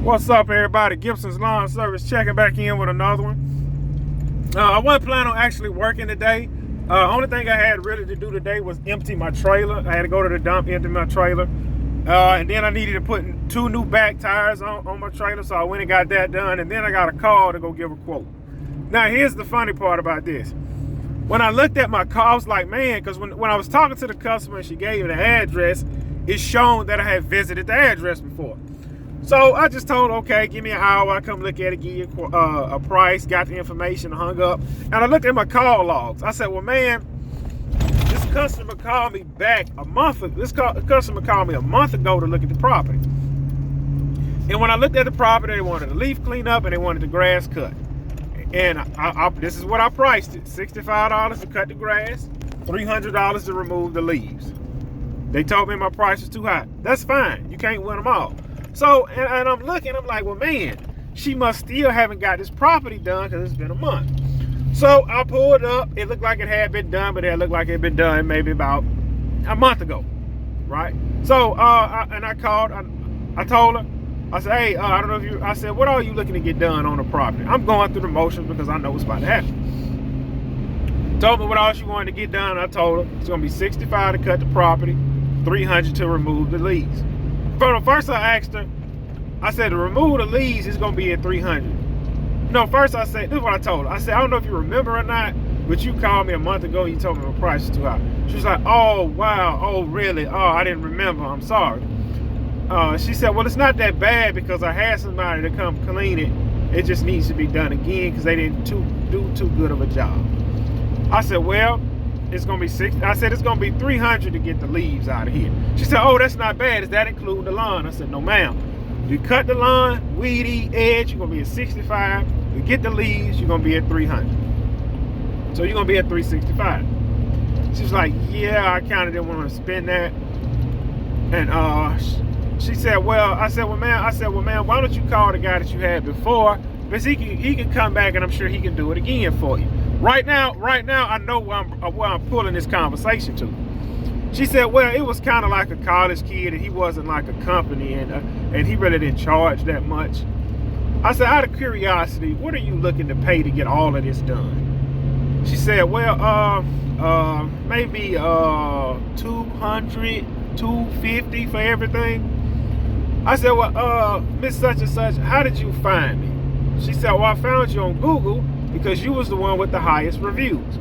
What's up, everybody? Gibson's Lawn Service checking back in with another one. I wasn't planning on actually working today. Only thing I had really to do today was empty my trailer. I had to go to the dump, empty my trailer. And then I needed to put 2 new back tires on my trailer, so I went and got that done. And then I got a call to go give a quote. Now, here's the funny part about this. When I looked at my car, I was like, man, because when I was talking to the customer and she gave me the address, it's shown that I had visited the address before. So I just told, okay, give me an hour. I come look at it, give you a price, got the information, hung up. And I looked at my call logs. I said, well, man, this customer called me back a month ago. Customer called me a month ago to look at the property. And when I looked at the property, they wanted the leaf cleanup and they wanted the grass cut. And this is what I priced it. $65 to cut the grass, $300 to remove the leaves. They told me my price was too high. That's fine. You can't win them all. So, and I'm looking, I'm like, well, man, she must still haven't got this property done because it's been a month. So I pulled up. It looked like it had been done, but it looked like it had been done maybe about a month ago, right? So, I called, I told her, I said, hey, I don't know if you, I said, what are you looking to get done on the property? I'm going through the motions because I know what's about to happen. Told me what all she wanted to get done. I told her it's going to be $65 to cut the property, $300 to remove the leaves. First I asked her, I said, to remove the leaves is going to be at $300. No, first I said, this is what I told her. I said, I don't know if you remember or not, but you called me a month ago and you told me my price is too high. She was like, oh, wow, oh, really? Oh, I didn't remember, I'm sorry. She said, well, it's not that bad because I had somebody to come clean it. It just needs to be done again because they didn't do too good of a job. I said, well, it's gonna be I said it's gonna be $300 to get the leaves out of here. She said, oh, that's not bad. Does that include the lawn? I said, no, ma'am. You cut the lawn, weedy edge, you're gonna be at $65. You get the leaves, you're gonna be at $300. So you're gonna be at $365. She was like, yeah, I kind of didn't want to spend that. And she said, well, I said, well, man, why don't you call the guy that you had before? Because he can come back and I'm sure he can do it again for you. Right now, I know where I'm pulling this conversation to. She said, well, it was kind of like a college kid and he wasn't like a company and he really didn't charge that much. I said, out of curiosity, what are you looking to pay to get all of this done? She said, well, maybe $200, $250 for everything. I said, well, Miss Such and Such, how did you find me? She said, well, I found you on Google because you was the one with the highest reviews.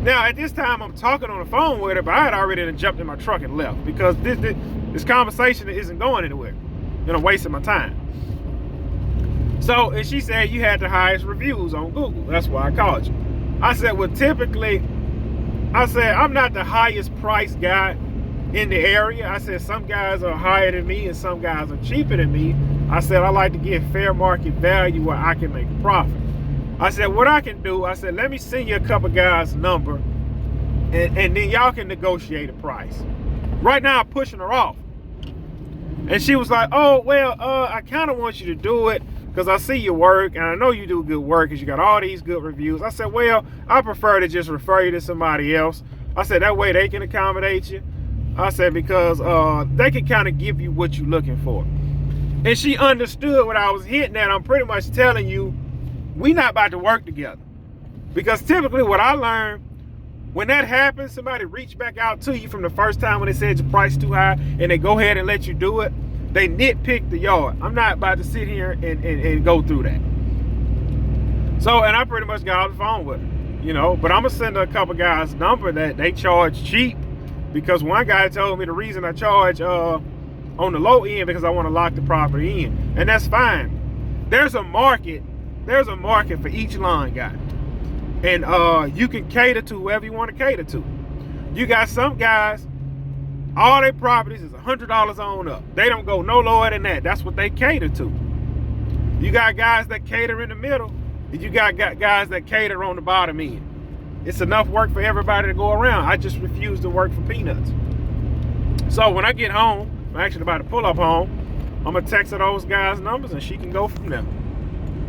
Now, at this time, I'm talking on the phone with her, but I had already jumped in my truck and left because this conversation isn't going anywhere. And I'm wasting my time. So, and she said, you had the highest reviews on Google. That's why I called you. I said, well, typically, I said, I'm not the highest price guy in the area. I said, some guys are higher than me and some guys are cheaper than me. I said, I like to get fair market value where I can make a profit. I said, what I can do, I said, let me send you a couple guys' number and then y'all can negotiate a price. Right now, I'm pushing her off. And she was like, oh, well, I kind of want you to do it because I see your work and I know you do good work because you got all these good reviews. I said, well, I prefer to just refer you to somebody else. I said, that way they can accommodate you. I said, because they can kind of give you what you're looking for. And she understood what I was hitting at. I'm pretty much telling you, we not about to work together. Because typically what I learned, when that happens, somebody reach back out to you from the first time when they said your price too high and they go ahead and let you do it, they nitpick the yard. I'm not about to sit here and go through that. So, and I pretty much got off the phone with her, you know, but I'm gonna send her a couple guys' number that they charge cheap because one guy told me the reason I charge on the low end because I want to lock the property in, and that's fine. There's a market for each lawn guy, and you can cater to whoever you want to cater to. You got some guys, all their properties is $100 on up. They don't go no lower than that. That's what they cater to. You got guys that cater in the middle, and you got guys that cater on the bottom end. It's enough work for everybody to go around. I just refuse to work for peanuts. So when I get home, I'm actually about to pull up home, I'm gonna text her those guys' numbers and she can go from there.